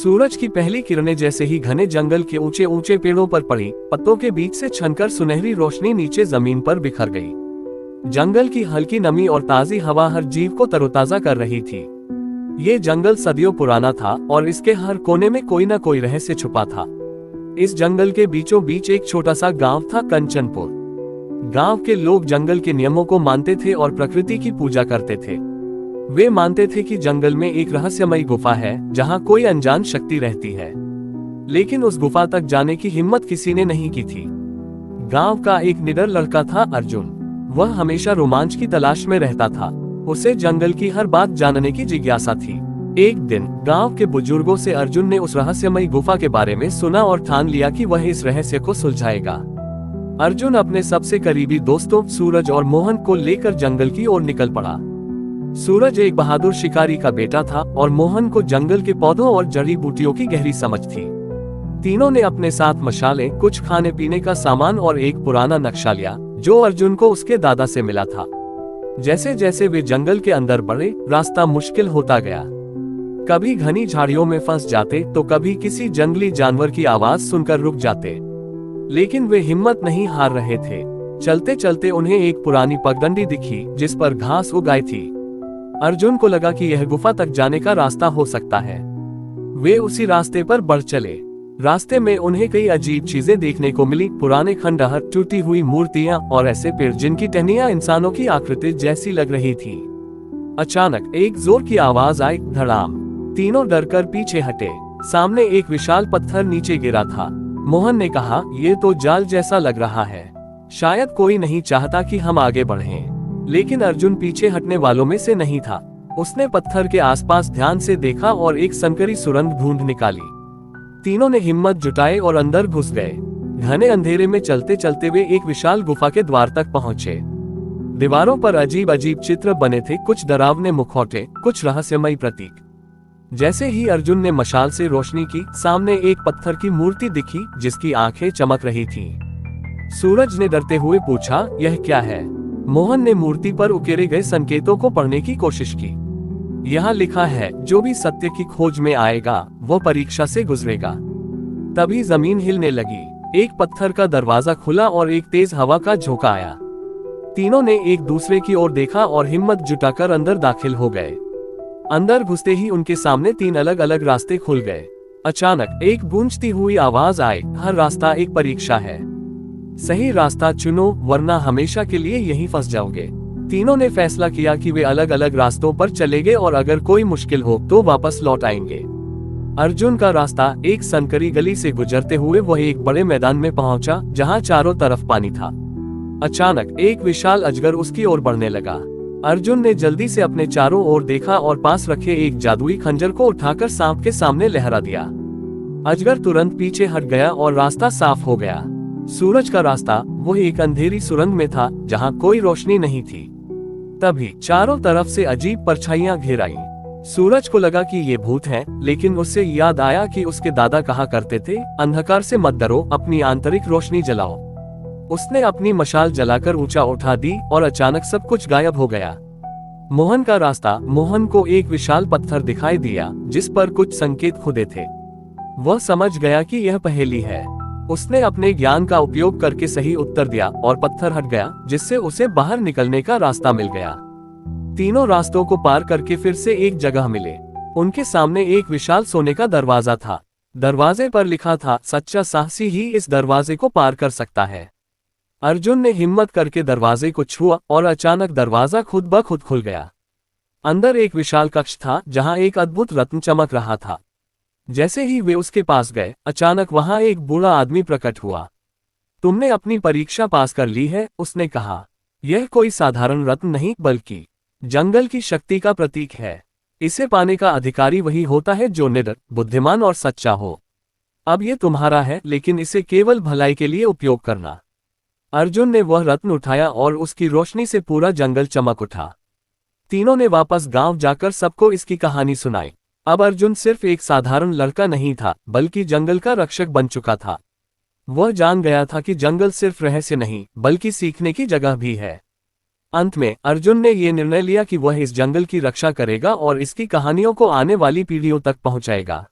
सूरज की पहली किरणें जैसे ही घने जंगल के ऊंचे ऊंचे पेड़ों पर पड़ी, पत्तों के बीच से छनकर सुनहरी रोशनी नीचे जमीन पर बिखर गई। जंगल की हल्की नमी और ताजी हवा हर जीव को तरोताजा कर रही थी। ये जंगल सदियों पुराना था और इसके हर कोने में कोई न कोई रहस्य छुपा था। इस जंगल के बीचों बीच एक छोटा सा गांव था, कंचनपुर। गांव के लोग जंगल के नियमों को मानते थे और प्रकृति की पूजा करते थे। वे मानते थे कि जंगल में एक रहस्यमयी गुफा है जहां कोई अनजान शक्ति रहती है, लेकिन उस गुफा तक जाने की हिम्मत किसी ने नहीं की थी। गांव का एक निडर लड़का था, अर्जुन। वह हमेशा रोमांच की तलाश में रहता था। उसे जंगल की हर बात जानने की जिज्ञासा थी। एक दिन गांव के बुजुर्गों से अर्जुन ने उस रहस्यमयी गुफा के बारे में सुना और ठान लिया कि वह इस रहस्य को सुलझाएगा। अर्जुन अपने सबसे करीबी दोस्तों सूरज और मोहन को लेकर जंगल की ओर निकल पड़ा। सूरज एक बहादुर शिकारी का बेटा था और मोहन को जंगल के पौधों और जड़ी बूटियों की गहरी समझ थी। तीनों ने अपने साथ मशालें, कुछ खाने पीने का सामान और एक पुराना नक्शा लिया जो अर्जुन को उसके दादा से मिला था। जैसे जैसे वे जंगल के अंदर बढ़े, रास्ता मुश्किल होता गया। कभी घनी झाड़ियों में फंस जाते तो कभी किसी जंगली जानवर की आवाज सुनकर रुक जाते, लेकिन वे हिम्मत नहीं हार रहे थे। चलते चलते उन्हें एक पुरानी पगडंडी दिखी जिस पर घास उगाई थी। अर्जुन को लगा कि यह गुफा तक जाने का रास्ता हो सकता है। वे उसी रास्ते पर बढ़ चले। रास्ते में उन्हें कई अजीब चीजें देखने को मिली, पुराने खंडहर, टूटी हुई मूर्तियां और ऐसे पेड़ जिनकी टहनियां इंसानों की आकृति जैसी लग रही थी। अचानक एक जोर की आवाज आई, धड़ाम। तीनों डरकर पीछे हटे। सामने एक विशाल पत्थर नीचे गिरा था। मोहन ने कहा, ये तो जाल जैसा लग रहा है। शायद कोई नहीं चाहता कि हम आगे बढ़ें। लेकिन अर्जुन पीछे हटने वालों में से नहीं था। उसने पत्थर के आसपास ध्यान से देखा और एक संकरी सुरंग ढूंढ निकाली। तीनों ने हिम्मत जुटाई और अंदर घुस गए। घने अंधेरे में चलते चलते वे एक विशाल गुफा के द्वार तक पहुंचे। दीवारों पर अजीब अजीब चित्र बने थे, कुछ डरावने मुखौटे, कुछ रहस्यमयी प्रतीक। जैसे ही अर्जुन ने मशाल से रोशनी की, सामने एक पत्थर की मूर्ति दिखी जिसकी आंखें चमक रही थीं। सूरज ने डरते हुए पूछा, यह क्या है? मोहन ने मूर्ति पर उकेरे गए संकेतों को पढ़ने की कोशिश की। यहाँ लिखा है, जो भी सत्य की खोज में आएगा वो परीक्षा से गुजरेगा। तभी जमीन हिलने लगी। एक पत्थर का दरवाजा खुला और एक तेज हवा का झोंका आया। तीनों ने एक दूसरे की ओर देखा और हिम्मत जुटाकर अंदर दाखिल हो गए। अंदर घुसते ही उनके सामने 3 अलग अलग रास्ते खुल गए। अचानक एक गूंजती हुई आवाज आई, हर रास्ता एक परीक्षा है। सही रास्ता चुनो वरना हमेशा के लिए यहीं फंस जाओगे। तीनों ने फैसला किया कि वे अलग अलग रास्तों पर चलेंगे और अगर कोई मुश्किल हो तो वापस लौट आएंगे। अर्जुन का रास्ता एक संकरी गली से गुजरते हुए वह एक बड़े मैदान में पहुंचा जहां चारों तरफ पानी था। अचानक एक विशाल अजगर उसकी ओर बढ़ने लगा। अर्जुन ने जल्दी से अपने चारों ओर देखा और पास रखे एक जादुई खंजर को उठाकर सांप के सामने लहरा दिया। अजगर तुरंत पीछे हट गया और रास्ता साफ हो गया। सूरज का रास्ता वो एक अंधेरी सुरंग में था जहां कोई रोशनी नहीं थी। तभी चारों तरफ से अजीब परछाइयां घेर आईं। सूरज को लगा कि ये भूत हैं, लेकिन उससे याद आया कि उसके दादा कहा करते थे, अंधकार से मत डरो, अपनी आंतरिक रोशनी जलाओ। उसने अपनी मशाल जलाकर ऊंचा उठा दी और अचानक सब कुछ गायब हो गया। मोहन का रास्ता, मोहन को एक विशाल पत्थर दिखाई दिया जिस पर कुछ संकेत खुदे थे। वह समझ गया कि यह पहेली है। उसने अपने ज्ञान का उपयोग करके सही उत्तर दिया और पत्थर हट गया, जिससे उसे बाहर निकलने का रास्ता मिल गया। तीनों रास्तों को पार करके फिर से एक जगह मिले। उनके सामने एक विशाल सोने का दरवाजा था। दरवाजे पर लिखा था, सच्चा साहसी ही इस दरवाजे को पार कर सकता है। अर्जुन ने हिम्मत करके दरवाजे को छुआ और अचानक दरवाजा खुद ब खुद खुल गया। अंदर एक विशाल कक्ष था जहां एक अद्भुत रत्न चमक रहा था। जैसे ही वे उसके पास गए, अचानक वहां एक बूढ़ा आदमी प्रकट हुआ। तुमने अपनी परीक्षा पास कर ली है, उसने कहा। यह कोई साधारण रत्न नहीं बल्कि जंगल की शक्ति का प्रतीक है। इसे पाने का अधिकारी वही होता है जो निडर, बुद्धिमान और सच्चा हो। अब ये तुम्हारा है, लेकिन इसे केवल भलाई के लिए उपयोग करना। अर्जुन ने वह रत्न उठाया और उसकी रोशनी से पूरा जंगल चमक उठा। तीनों ने वापस गांव जाकर सबको इसकी कहानी सुनाई। अब अर्जुन सिर्फ एक साधारण लड़का नहीं था, बल्कि जंगल का रक्षक बन चुका था। वह जान गया था कि जंगल सिर्फ रहस्य नहीं, बल्कि सीखने की जगह भी है। अंत में अर्जुन ने यह निर्णय लिया कि वह इस जंगल की रक्षा करेगा और इसकी कहानियों को आने वाली पीढ़ियों तक पहुंचाएगा।